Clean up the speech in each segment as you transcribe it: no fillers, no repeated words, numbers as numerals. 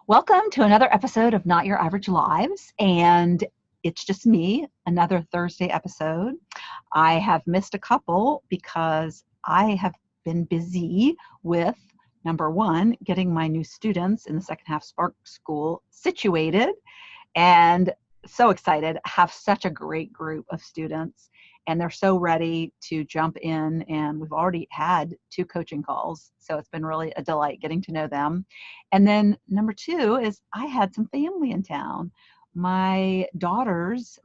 Welcome to another episode of Not Your Average Lives, and it's just me, another Thursday episode. I have missed a couple because I have been busy with, number one, getting my new students in the second half Spark School situated, and so excited. Have such a great group of students, and they're so ready to jump in, and we've already had 2 coaching calls, so it's been really a delight getting to know them. And then number 2 is I had some family in town. My 2 daughters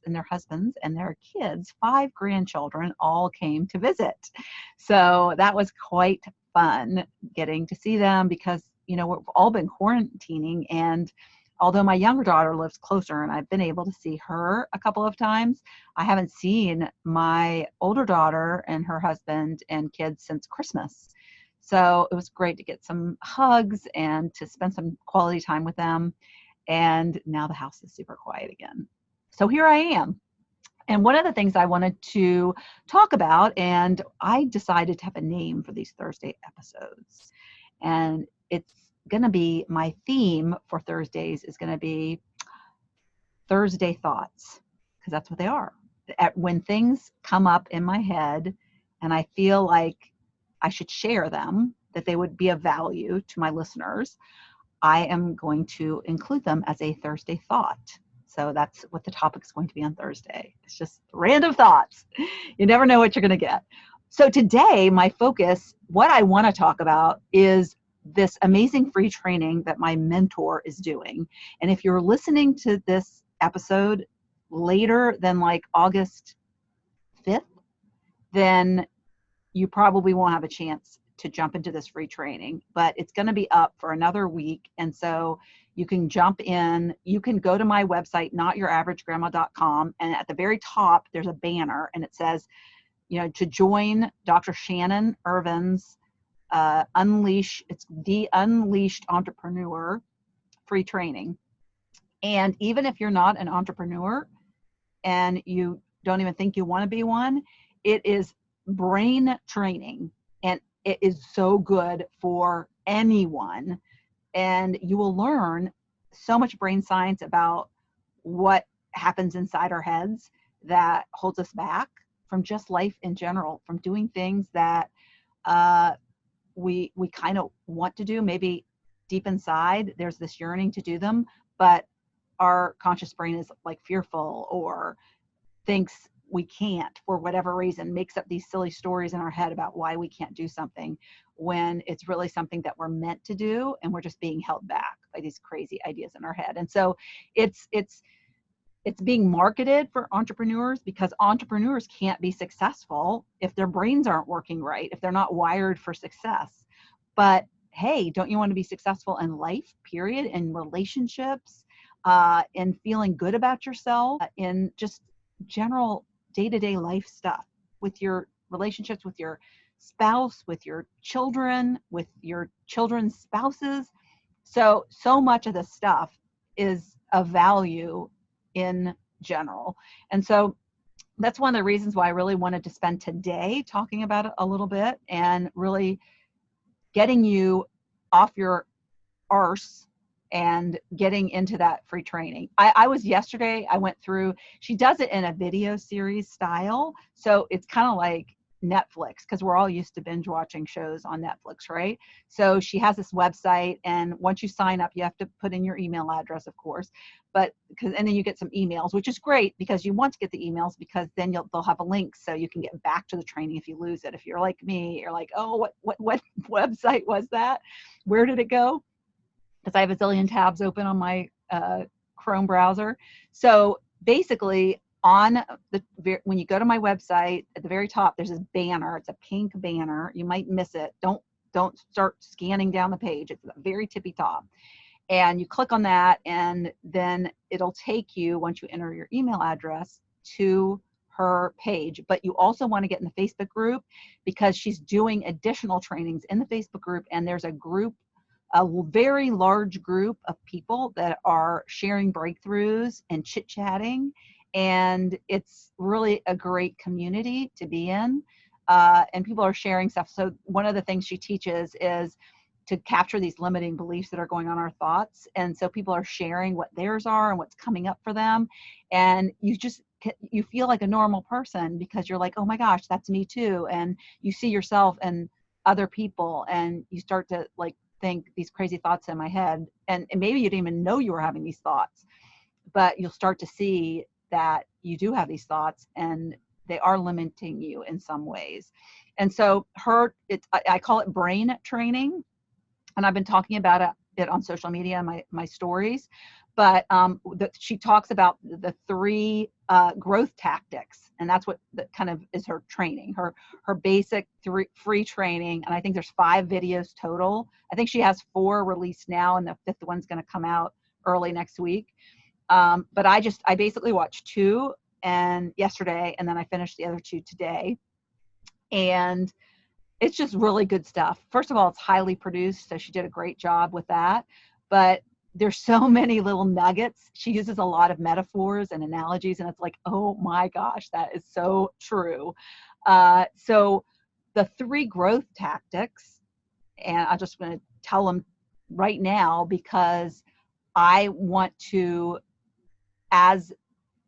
and their husbands and their kids, 5 grandchildren, all came to visit. So that was quite fun getting to see them because, we've all been quarantining, and although my younger daughter lives closer and I've been able to see her a couple of times, I haven't seen my older daughter and her husband and kids since Christmas. So it was great to get some hugs and to spend some quality time with them. And now the house is super quiet again. So here I am. And one of the things I wanted to talk about, and I decided to have a name for these Thursday episodes. And it's going to be, my theme for Thursdays is going to be Thursday thoughts, because that's what they are. When things come up in my head and I feel like I should share them, that they would be of value to my listeners, I am going to include them as a Thursday thought. So that's what the topic is going to be on Thursday. It's just random thoughts. You never know what you're going to get. So today, my focus, what I want to talk about is this amazing free training that my mentor is doing. And if you're listening to this episode later than like August 5th, then you probably won't have a chance to jump into this free training, but it's going to be up for another week. And so you can jump in, you can go to my website, notyouraveragegrandma.com. And at the very top, there's a banner and it says, to join Dr. Shannon Irvine's it's the Unleashed Entrepreneur free training. And even if you're not an entrepreneur and you don't even think you want to be one, it is brain training. And it is so good for anyone. And you will learn so much brain science about what happens inside our heads that holds us back from just life in general, from doing things that we kind of want to do. Maybe deep inside, there's this yearning to do them, but our conscious brain is like fearful or thinks we can't for whatever reason, makes up these silly stories in our head about why we can't do something when it's really something that we're meant to do, and we're just being held back by these crazy ideas in our head. And so it's being marketed for entrepreneurs because entrepreneurs can't be successful if their brains aren't working right, if they're not wired for success. But hey, don't you want to be successful in life, period, in relationships, in feeling good about yourself, in just general day-to-day life stuff, with your relationships with your spouse, with your children, with your children's spouses. So much of this stuff is of value in general. And so that's one of the reasons why I really wanted to spend today talking about it a little bit and really getting you off your arse and getting into that free training. I was yesterday, I went through, she does it in a video series style. So it's kind of like Netflix, because we're all used to binge watching shows on Netflix, right? So she has this website, and once you sign up, you have to put in your email address, of course, and then you get some emails, which is great because you want to get the emails, because then they'll have a link so you can get back to the training if you lose it. If you're like me, you're like, oh, what website was that? Where did it go? Because I have a zillion tabs open on my Chrome browser. So basically, when you go to my website, at the very top, there's this banner. It's a pink banner. You might miss it. Don't start scanning down the page. It's at the very tippy top. And you click on that, and then it'll take you, once you enter your email address, to her page. But you also want to get in the Facebook group, because she's doing additional trainings in the Facebook group, and there's a very large group of people that are sharing breakthroughs and chit-chatting, and it's really a great community to be in, and people are sharing stuff. So one of the things she teaches is to capture these limiting beliefs that are going on in our thoughts. And so people are sharing what theirs are and what's coming up for them. And you feel like a normal person because you're like, oh my gosh, that's me too. And you see yourself and other people, and you start to like think these crazy thoughts in my head. And maybe you didn't even know you were having these thoughts, but you'll start to see that you do have these thoughts and they are limiting you in some ways. And so I call it brain training. And I've been talking about it on social media, my stories. But she talks about the 3 growth tactics, and that's what that kind of is her training, her basic 3 free training. And I think there's 5 videos total. I think she has 4 released now, and the 5th one's going to come out early next week. But I basically watched 2 and yesterday, and then I finished the other 2 today. And it's just really good stuff. First of all, it's highly produced, so she did a great job with that. But there's so many little nuggets. She uses a lot of metaphors and analogies, and it's like, oh my gosh, that is so true. So the 3 growth tactics, and I'm just going to tell them right now because I want to, as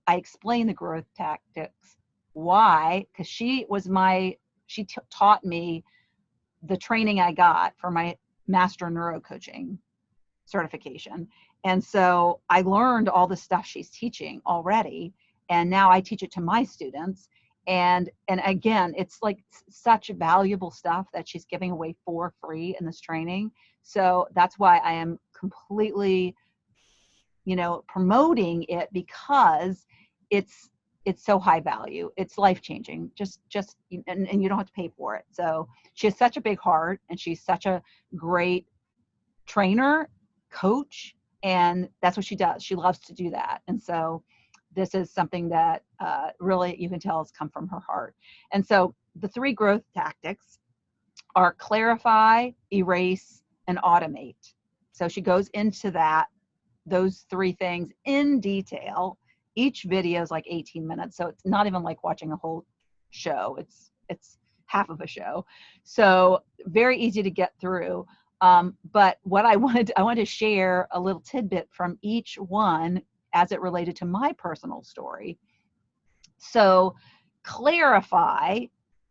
I explain the growth tactics, why? Because she taught me the training I got for my master neurocoaching certification. And so I learned all the stuff she's teaching already. And now I teach it to my students. And again, it's like such valuable stuff that she's giving away for free in this training. So that's why I am completely, promoting it, because it's so high value. It's life-changing, and you don't have to pay for it. So she has such a big heart, and she's such a great trainer, coach, and that's what she does. She loves to do that. And so this is something that really you can tell has come from her heart. And so the 3 growth tactics are clarify, erase, and automate. So she goes into those 3 things in detail. Each video is like 18 minutes, so it's not even like watching a whole show. It's half of a show. So very easy to get through. But what I wanted to share a little tidbit from each one as it related to my personal story. So clarify,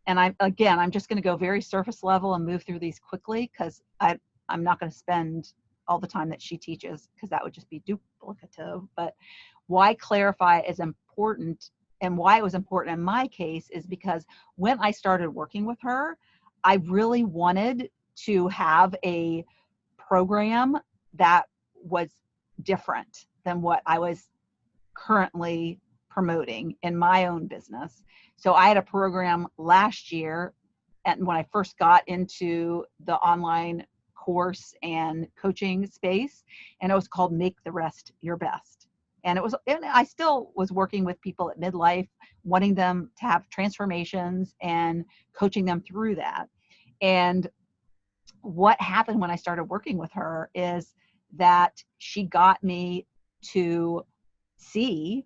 and I'm just going to go very surface level and move through these quickly, because I'm not going to spend all the time that she teaches, because that would just be duplicative. But why clarify is important, and why it was important in my case, is because when I started working with her, I really wanted to have a program that was different than what I was currently promoting in my own business. So I had a program last year, and when I first got into the online course and coaching space, and it was called Make the Rest Your Best. And I still was working with people at midlife, wanting them to have transformations and coaching them through that. And what happened when I started working with her is that she got me to see,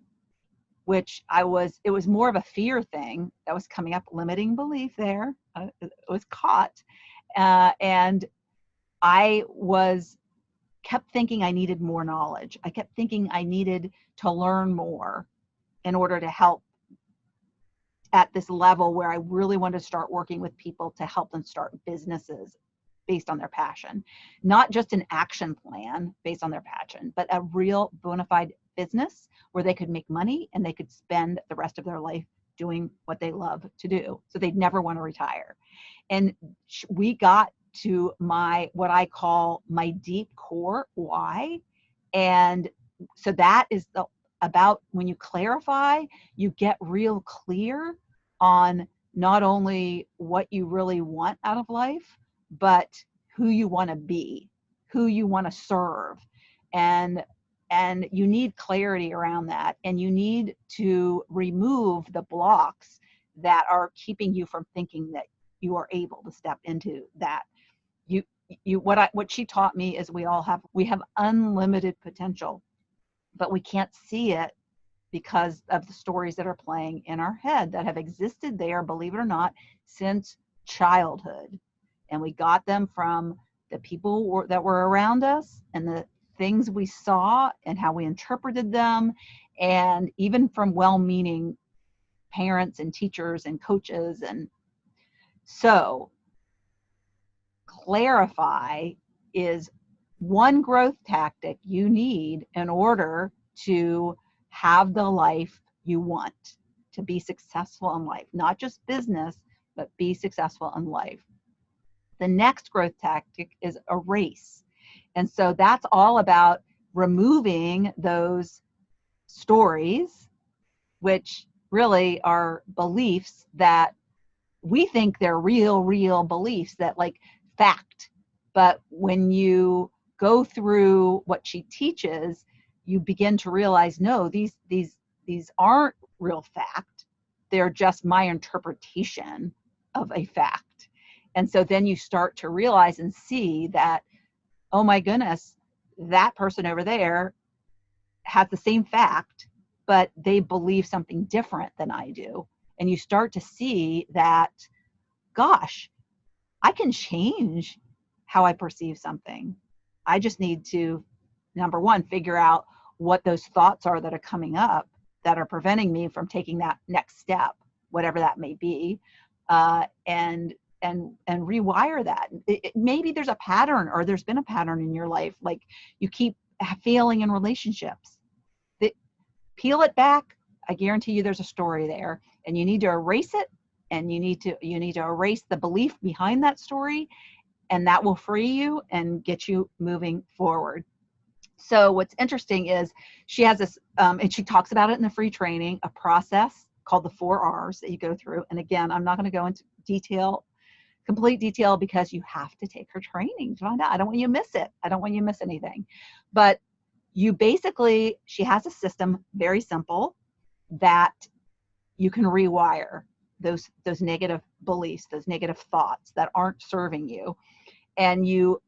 it was more of a fear thing that was coming up, limiting belief there. It was caught. And I kept thinking I needed more knowledge. I kept thinking I needed to learn more in order to help at this level where I really wanted to start working with people to help them start businesses based on their passion. Not just an action plan based on their passion, but a real bona fide business where they could make money and they could spend the rest of their life doing what they love to do. So they'd never want to retire. And we got to what I call my deep core why. And so that is about when you clarify, you get real clear on not only what you really want out of life, but who you want to be, who you want to serve. And you need clarity around that. And you need to remove the blocks that are keeping you from thinking that you are able to step into that. What she taught me is we have unlimited potential, but we can't see it because of the stories that are playing in our head that have existed there, believe it or not, since childhood. And we got them from the people that were around us and the things we saw and how we interpreted them, and even from well-meaning parents and teachers and coaches. And so clarify is one growth tactic you need in order to have the life you want, to be successful in life, not just business, but be successful in life. The next growth tactic is erase. And so that's all about removing those stories, which really are beliefs that we think they're real beliefs, that like fact. But when you go through what she teaches, you begin to realize, no, these aren't real fact. They're just my interpretation of a fact. And so then you start to realize and see that, oh my goodness, that person over there has the same fact, but they believe something different than I do. And you start to see that, gosh, I can change how I perceive something. I just need to, number one, figure out what those thoughts are that are coming up that are preventing me from taking that next step, whatever that may be, and rewire that. Maybe there's a pattern, or there's been a pattern in your life, like you keep failing in relationships. Peel it back. I guarantee you there's a story there, and you need to erase it, and you need to erase the belief behind that story, and that will free you and get you moving forward. So what's interesting is she has this, and she talks about it in the free training, a process called the 4 R's that you go through. And again, I'm not going to go into complete detail, because you have to take her training to find out. I don't want you to miss it. I don't want you to miss anything. But you basically, she has a system, very simple, that you can rewire those negative beliefs, those negative thoughts that aren't serving you. And you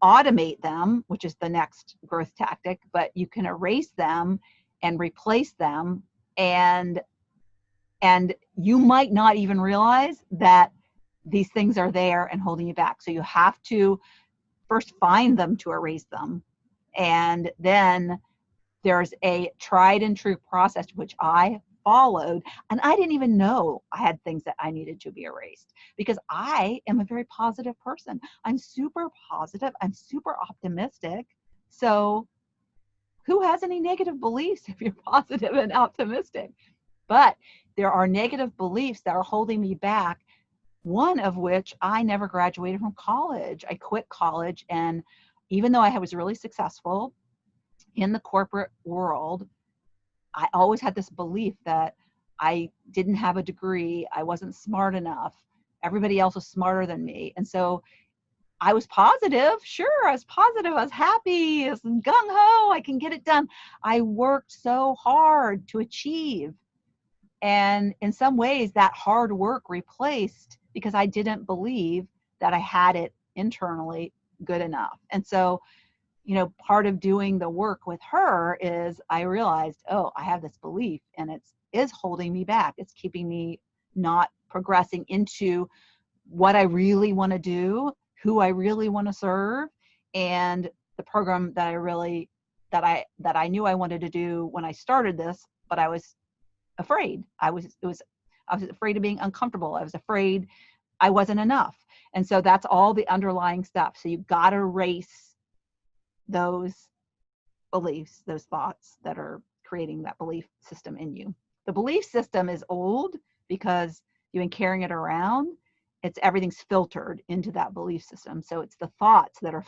automate them, which is the next growth tactic, but you can erase them and replace them. And you might not even realize that these things are there and holding you back. So you have to first find them to erase them. And then there's a tried and true process, which I followed. And I didn't even know I had things that I needed to be erased, because I am a very positive person. I'm super positive. I'm super optimistic. So who has any negative beliefs if you're positive and optimistic? But there are negative beliefs that are holding me back. One of which, I never graduated from college. I quit college, and even though I was really successful in the corporate world, I always had this belief that I didn't have a degree. I wasn't smart enough. Everybody else was smarter than me. And so I was positive. Sure, I was positive. I was happy. I was gung-ho. I can get it done. I worked so hard to achieve. And in some ways, that hard work replaced, because I didn't believe that I had it internally good enough. And so, part of doing the work with her is I realized, oh, I have this belief, and it is holding me back. It's keeping me not progressing into what I really want to do, who I really want to serve, and the program that I knew I wanted to do when I started this, but I was afraid. I was afraid of being uncomfortable. I was afraid I wasn't enough. And so that's all the underlying stuff. So you've got to erase those beliefs, those thoughts that are creating that belief system in you. The belief system is old because you've been carrying it around. Everything's filtered into that belief system. So it's the thoughts that are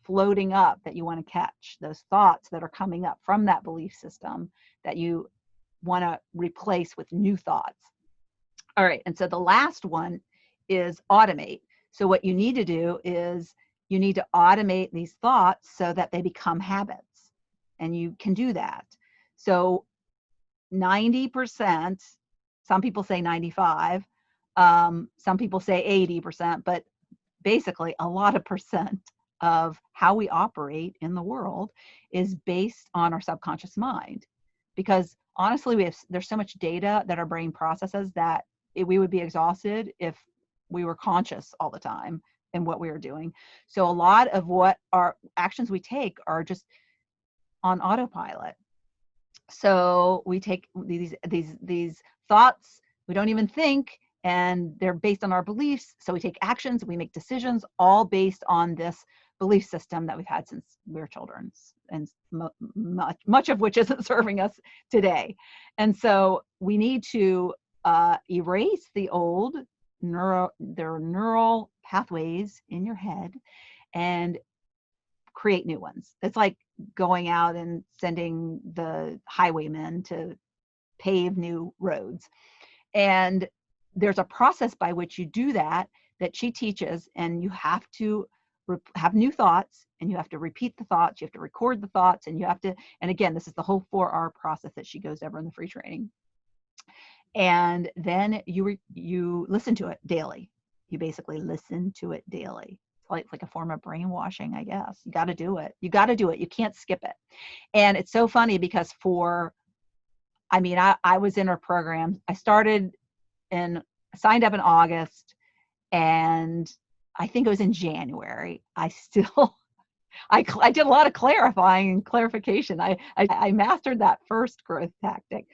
floating up that you want to catch, those thoughts that are coming up from that belief system that you want to replace with new thoughts. All right. And so the last one is automate. So what you need to do is you need to automate these thoughts so that they become habits. And you can do that. So 90%, some people say 95, some people say 80%, but basically a lot of percent of how we operate in the world is based on our subconscious mind. Because honestly, there's so much data that our brain processes that we would be exhausted if we were conscious all the time. in what we were doing. So a lot of what our actions we take are just on autopilot. So we take these thoughts, we don't even think, and they're based on our beliefs. So we take actions, we make decisions, all based on this belief system that we've had since we were children, and much of which isn't serving us today. And so we need to erase the old neural pathways in your head and create new ones. It's like going out and sending the highwaymen to pave new roads. And there's a process by which you do that she teaches, and you have to have new thoughts, and you have to repeat the thoughts, you have to record the thoughts, and you have to, and again, this is the whole 4R process that she goes over in the free training. And then you listen to it daily. You basically listen to it daily. It's like a form of brainwashing, I guess. You got to do it. You got to do it. You can't skip it. And it's so funny because I was in her program. I signed up in August, and I think it was in January. I did a lot of clarifying and clarification. I mastered that first growth tactic.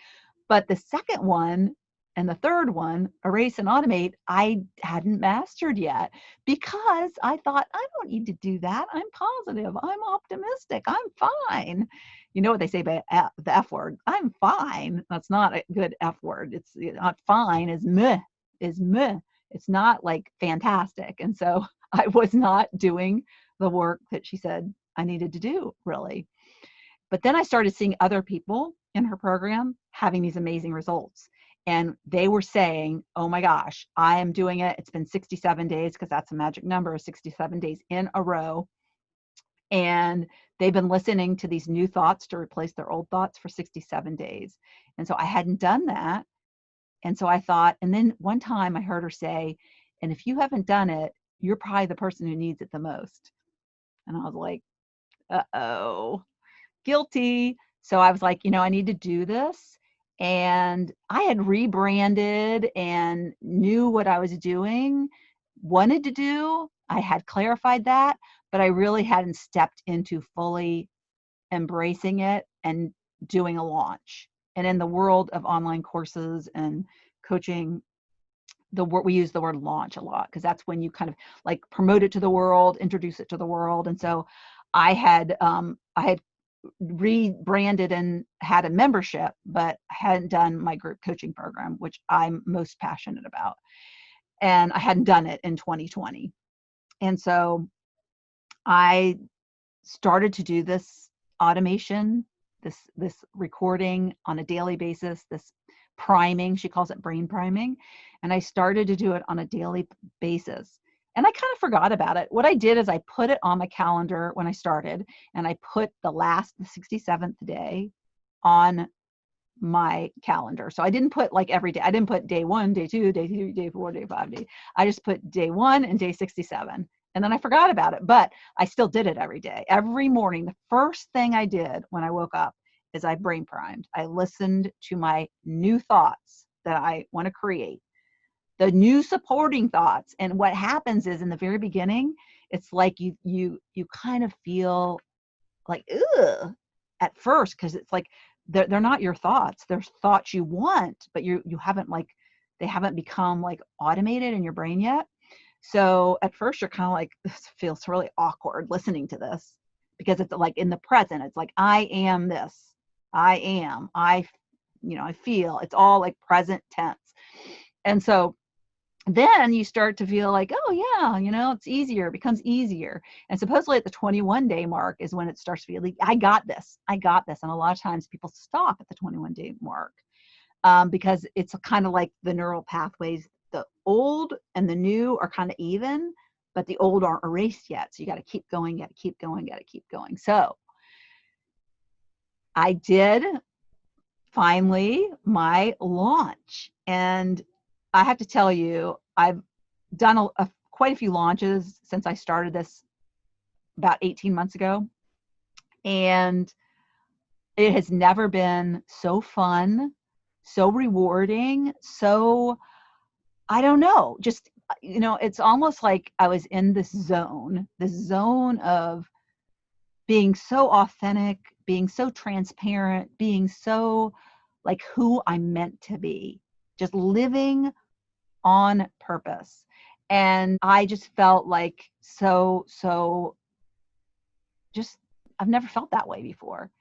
But the second one and the third one, erase and automate, I hadn't mastered yet, because I thought, I don't need to do that. I'm positive. I'm optimistic. I'm fine. You know what they say about the F word? I'm fine. That's not a good F word. It's not fine is meh, is meh. It's not like fantastic. And so I was not doing the work that she said I needed to do, really. But then I started seeing other people in her program having these amazing results. And they were saying, oh my gosh, I am doing it. It's been 67 days, because that's a magic number, 67 days in a row. And they've been listening to these new thoughts to replace their old thoughts for 67 days. And so I hadn't done that. And so I thought, and then one time I heard her say, and if you haven't done it, you're probably the person who needs it the most. And I was like, uh-oh, guilty. So I was like, I need to do this. And I had rebranded and knew what I was doing, wanted to do. I had clarified that, but I really hadn't stepped into fully embracing it and doing a launch. And in the world of online courses and coaching, we use the word launch a lot, because that's when you kind of like promote it to the world, introduce it to the world. And so I had rebranded and had a membership, but hadn't done my group coaching program, which I'm most passionate about. And I hadn't done it in 2020. And so I started to do this automation, this recording on a daily basis, this priming, she calls it brain priming. And I started to do it on a daily basis. And I kind of forgot about it. What I did is I put it on my calendar when I started, and I put the 67th day on my calendar. So I didn't put like every day. I didn't put day 1, day 2, day 3, day 4, day 5, day. I just put day 1 and day 67. And then I forgot about it, but I still did it every day. Every morning, the first thing I did when I woke up is I brain primed. I listened to my new thoughts that I want to create, the new supporting thoughts. And what happens is, in the very beginning, it's like you kind of feel like, ugh, at first, because it's like they're not your thoughts. They're thoughts you want, but you haven't, like, they haven't become like automated in your brain yet. So at first you're kind of like, this feels really awkward listening to this, because it's like in the present. It's like, I am this. I am. I feel. It's all like present tense. And so then you start to feel like, oh yeah, it's easier. It becomes easier. And supposedly at the 21-day mark is when it starts to feel like, I got this. And a lot of times people stop at the 21-day mark, because it's kind of like the neural pathways. The old and the new are kind of even, but the old aren't erased yet. So you got to keep going, got to keep going, got to keep going. So I did finally my launch. And I have to tell you, I've done quite a few launches since I started this about 18 months ago. And it has never been so fun, so rewarding, so, I don't know, just it's almost like I was in this zone of being so authentic, being so transparent, being so like who I'm meant to be, just living on purpose. And I just felt like so just, I've never felt that way before.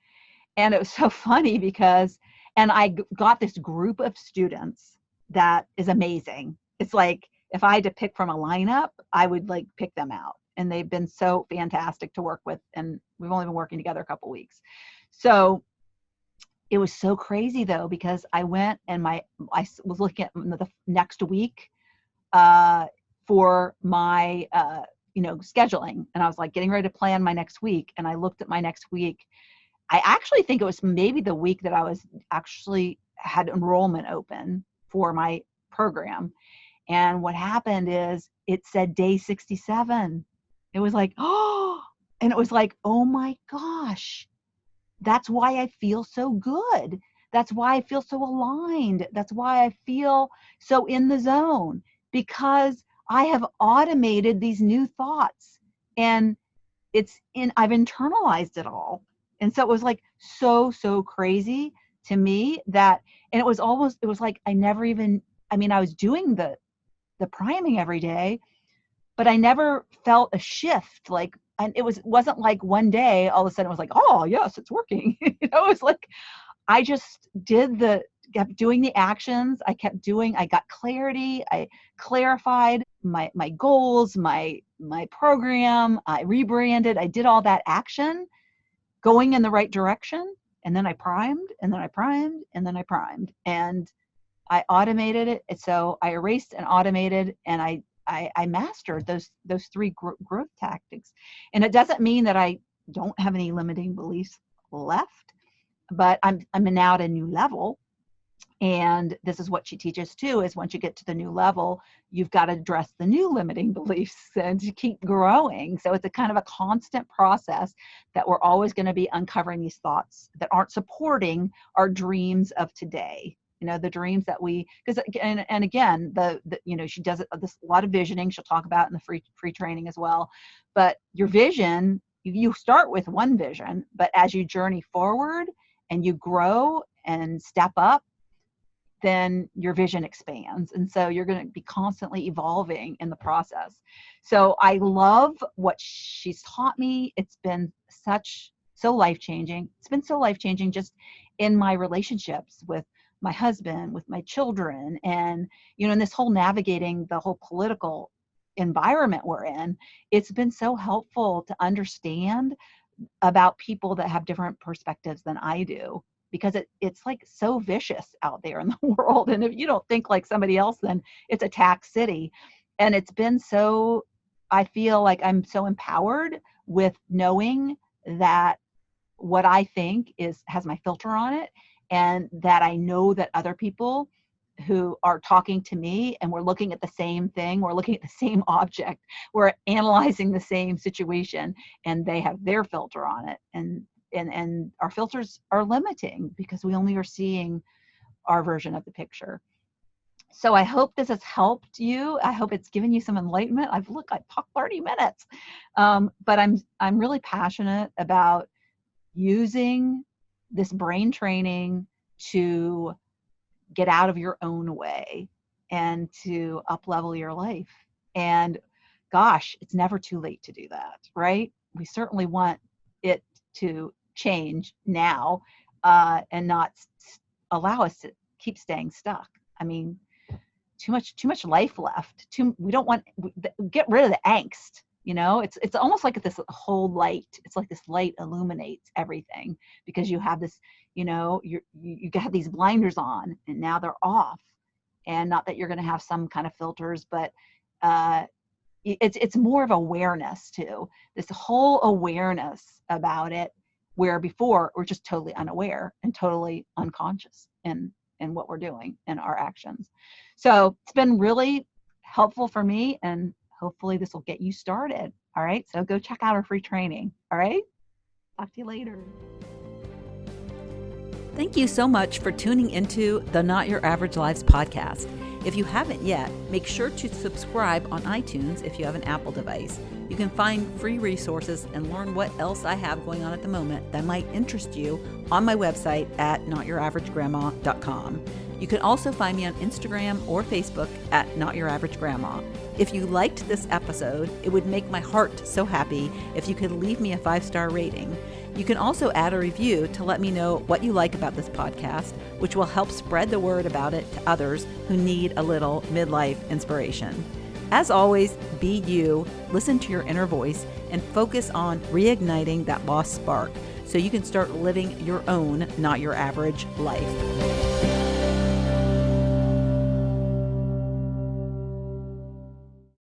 And it was so funny because, and I got this group of students that is amazing. It's like, if I had to pick from a lineup, I would like pick them out. And they've been so fantastic to work with. And we've only been working together a couple weeks. So it was so crazy though, because I went and I was looking at the next week for my, scheduling. And I was like getting ready to plan my next week. And I looked at my next week. I actually think it was maybe the week that I was actually had enrollment open for my program. And what happened is it said day 67. It was like, oh, and it was like, oh my gosh, that's why I feel so good. That's why I feel so aligned. That's why I feel so in the zone, because I have automated these new thoughts and I've internalized it all. And so it was like so crazy to me that, and it was like I never even, I was doing the priming every day, but I never felt a shift. Like, and it wasn't like one day all of a sudden it was like, oh yes, it's working. It was like, I just kept doing the actions. I got clarity. I clarified my goals, my program. I rebranded. I did all that action going in the right direction. And then I primed, and then I primed, and then I primed. And I automated it. So I erased and automated, and I mastered those three growth tactics. And it doesn't mean that I don't have any limiting beliefs left, but I'm now at a new level. And this is what she teaches too, is once you get to the new level, you've got to address the new limiting beliefs and to keep growing. So it's a kind of a constant process that we're always going to be uncovering these thoughts that aren't supporting our dreams of today. The dreams that because and again, she does a lot of visioning. She'll talk about in the free training as well. But your vision, you start with one vision, but as you journey forward and you grow and step up, then your vision expands. And so you're going to be constantly evolving in the process. So I love what she's taught me. It's been so life-changing. It's been so life-changing just in my relationships with my husband, with my children, and, in this whole navigating the whole political environment we're in. It's been so helpful to understand about people that have different perspectives than I do, because it's like so vicious out there in the world. And if you don't think like somebody else, then it's a tax city. And it's been I feel like I'm so empowered with knowing that what I think has my filter on it, and that I know that other people who are talking to me and we're looking at the same thing, we're looking at the same object, we're analyzing the same situation, and they have their filter on it. And our filters are limiting because we only are seeing our version of the picture. So I hope this has helped you. I hope it's given you some enlightenment. I've talked 30 minutes, but I'm really passionate about using this brain training to get out of your own way and to up-level your life. And gosh, it's never too late to do that, right? We certainly want it to change now, and not allow us to keep staying stuck. Too much life left. We don't want, get rid of the angst. It's almost like this whole light. It's like this light illuminates everything, because you have this, you have these blinders on, and now they're off. And not that you're going to have some kind of filters, but it's more of awareness too. This whole awareness about it, where before we're just totally unaware and totally unconscious in what we're doing in our actions. So it's been really helpful for me, and hopefully this will get you started. All right. So go check out our free training. All right. Talk to you later. Thank you so much for tuning into the Not Your Average Lives podcast. If you haven't yet, make sure to subscribe on iTunes if you have an Apple device. You can find free resources and learn what else I have going on at the moment that might interest you on my website at notyouraveragegrandma.com. You can also find me on Instagram or Facebook at Not Your Average Grandma. If you liked this episode, it would make my heart so happy if you could leave me a 5-star rating. You can also add a review to let me know what you like about this podcast, which will help spread the word about it to others who need a little midlife inspiration. As always, be you, listen to your inner voice, and focus on reigniting that lost spark so you can start living your own Not Your Average life.